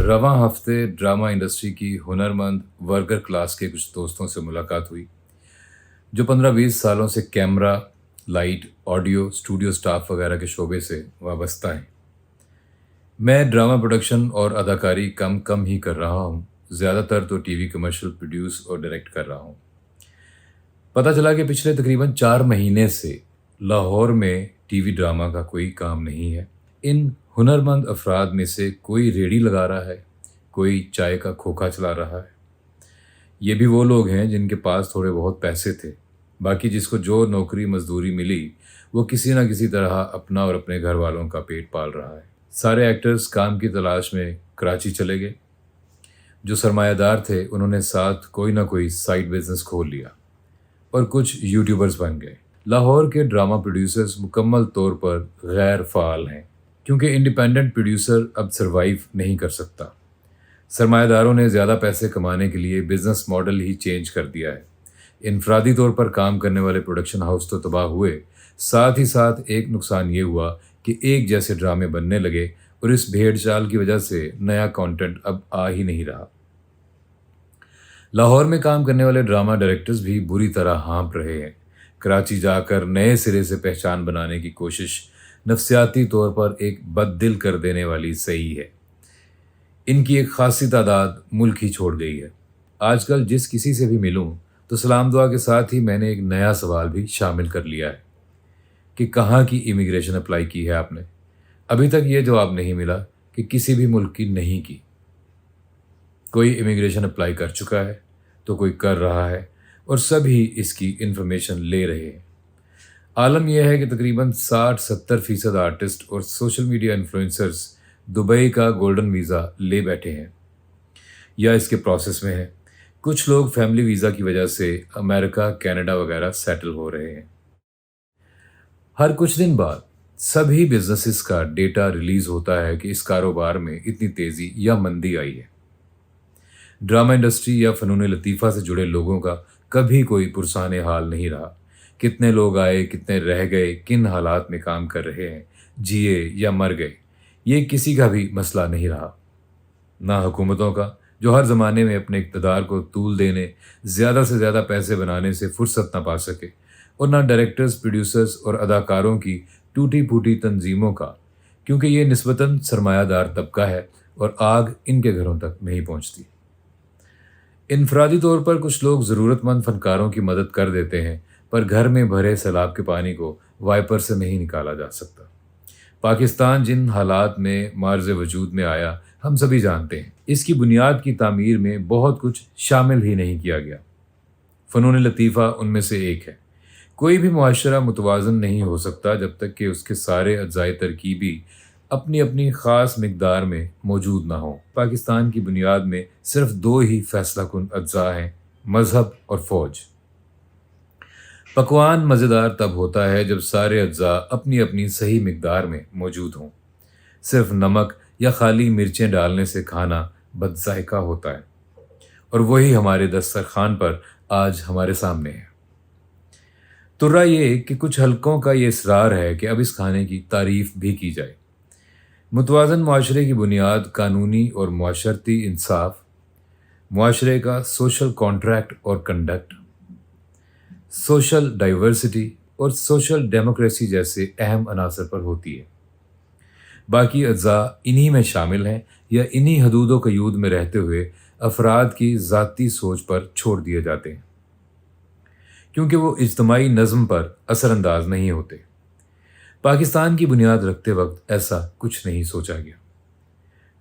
रवां हफ्ते drama industry की हुनरमंद वर्कर क्लास के कुछ दोस्तों से मुलाकात हुई जो 15-20 सालों से camera, light, audio, studio staff वगैरह के शोबे से वाबस्ता हैं। मैं ड्रामा प्रोडक्शन और अदाकारी कम कम ही कर रहा हूँ, ज़्यादातर तो टीवी कमर्शियल प्रोड्यूस और डायरेक्ट कर रहा हूँ। पता चला कि पिछले तकरीबन 4 महीने से लाहौर में टीवी ड्रामा का कोई काम नहीं है। इन हुनरमंद अफराद में से कोई रेहड़ी लगा रहा है, कोई चाय का खोखा चला रहा है। ये भी वो लोग हैं जिनके पास थोड़े बहुत पैसे थे। बाकी जिसको जो नौकरी मजदूरी मिली वो किसी ना किसी तरह अपना और अपने घर वालों का पेट पाल रहा है। सारे एक्टर्स काम की तलाश में कराची चले गए। जो सरमायादार थे उन्होंने साथ कोई ना कोई साइड बिजनेस खोल लिया और कुछ यूट्यूबर्स बन गए। लाहौर के ड्रामा प्रोड्यूसर्स मुकम्मल तौर पर गैर फ़ाल हैं क्योंकि इंडिपेंडेंट प्रोड्यूसर अब सरवाइव नहीं कर सकता। सरमायादारों ने ज़्यादा पैसे कमाने के लिए बिजनेस मॉडल ही चेंज कर दिया है। इनफरादी तौर पर काम करने वाले प्रोडक्शन हाउस तो तबाह हुए, साथ ही साथ एक नुकसान ये हुआ कि एक जैसे ड्रामे बनने लगे और इस भेड़ चाल की वजह से नया कंटेंट अब आ ही नहीं रहा। लाहौर में काम करने वाले ड्रामा डायरेक्टर्स भी बुरी तरह हाँप रहे हैं। कराची जाकर नए सिरे से पहचान बनाने की कोशिश नफसियाती तौर पर एक बददिल कर देने वाली सही है। इनकी एक खासी तादाद मुल्क ही छोड़ गई है। आजकल जिस किसी से भी मिलूं तो सलाम दुआ के साथ ही मैंने एक नया सवाल भी शामिल कर लिया है कि कहाँ की इमिग्रेशन अप्लाई की है आपने। अभी तक ये जवाब नहीं मिला कि किसी भी मुल्क की नहीं की। कोई इमिग्रेशन अप्लाई कर चुका है तो कोई कर रहा है और सभी इसकी इन्फॉर्मेशन ले रहे हैं। आलम यह है कि तकरीबन 60-70% आर्टिस्ट और सोशल मीडिया इन्फ्लुएंसर्स दुबई का गोल्डन वीज़ा ले बैठे हैं या इसके प्रोसेस में है। कुछ लोग फैमिली वीज़ा की वजह से अमेरिका, कनाडा वगैरह सेटल हो रहे हैं। हर कुछ दिन बाद सभी बिजनेसेस का डेटा रिलीज़ होता है कि इस कारोबार में इतनी तेज़ी या मंदी आई है। ड्रामा इंडस्ट्री या फ़नून लतीफ़ा से जुड़े लोगों का कभी कोई पुरसाने हाल नहीं रहा। कितने लोग आए, कितने रह गए, किन हालात में काम कर रहे हैं, जिए या मर गए, ये किसी का भी मसला नहीं रहा। ना हुकूमतों का, जो हर ज़माने में अपने इक़्तिदार को तूल देने, ज़्यादा से ज़्यादा पैसे बनाने से फुर्सत ना पा सके, और ना डायरेक्टर्स, प्रोड्यूसर्स और अदाकारों की टूटी फूटी तंजीमों का, क्योंकि ये निस्बतन सरमायादार तबका है और आग इनके घरों तक नहीं पहुँचती। इनफरादी तौर पर कुछ लोग ज़रूरतमंद फ़नकारों की मदद कर देते हैं, पर घर में भरे सैलाब के पानी को वाइपर से नहीं निकाला जा सकता। पाकिस्तान जिन हालात में मार्ज़ वजूद में आया हम सभी जानते हैं। इसकी बुनियाद की तामीर में बहुत कुछ शामिल ही नहीं किया गया। फ़नून लतीफ़ा उनमें से एक है। कोई भी मुआशरा मुतवाज़न नहीं हो सकता जब तक कि उसके सारे अज्ज़ाए तरकीबी अपनी अपनी ख़ास मिक़दार में मौजूद ना हो। पाकिस्तान की बुनियाद में सिर्फ 2 ही फ़ैसला कुन अज्ज़ा हैं, मज़हब और फ़ौज। पकवान मज़ेदार तब होता है जब सारे अज्ज़ा अपनी अपनी सही मिक़दार में मौजूद हों। सिर्फ नमक या खाली मिर्चें डालने से खाना बदज़ायक़ा होता है, और वही हमारे दस्तरख़्वान पर आज हमारे सामने है। तुर्रा ये कि कुछ हलकों का ये इसरार है कि अब इस खाने की तारीफ़ भी की जाए। मुतवाज़न मुआशरे की बुनियाद कानूनी और मुआशरती इंसाफ, मुआशरे का सोशल कॉन्ट्रैक्ट और कंडक्ट, सोशल डाइवर्सिटी और सोशल डेमोक्रेसी जैसे अहम अनासर पर होती है। बाकी अज्ज़ा इन्हीं में शामिल हैं या इन्हीं हदूद क़यूद में रहते हुए अफराद की ज़ाती सोच पर छोड़ दिए जाते हैं, क्योंकि वो इज्तमाई नज़्म पर असरअंदाज नहीं होते। पाकिस्तान की बुनियाद रखते वक्त ऐसा कुछ नहीं सोचा गया।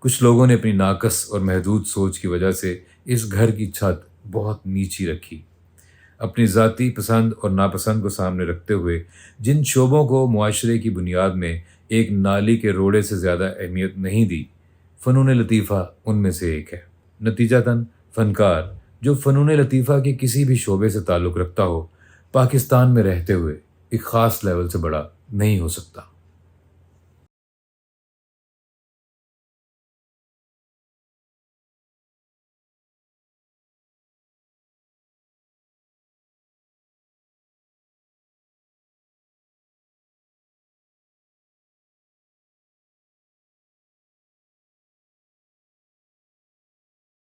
कुछ लोगों ने अपनी नाकस और महदूद सोच की वजह से इस घर की छत बहुत नीची रखी। अपनी ज़ाती पसंद और नापसंद को सामने रखते हुए जिन शोबों को मुआशरे की बुनियाद में एक नाली के रोड़े से ज़्यादा अहमियत नहीं दी, फ़नून लतीफ़ा उनमें से एक है। नतीजतन फ़नकार जो फ़नून लतीफ़ा के किसी भी शोबे से ताल्लुक़ रखता हो, पाकिस्तान में रहते हुए एक ख़ास लेवल से बड़ा नहीं हो सकता।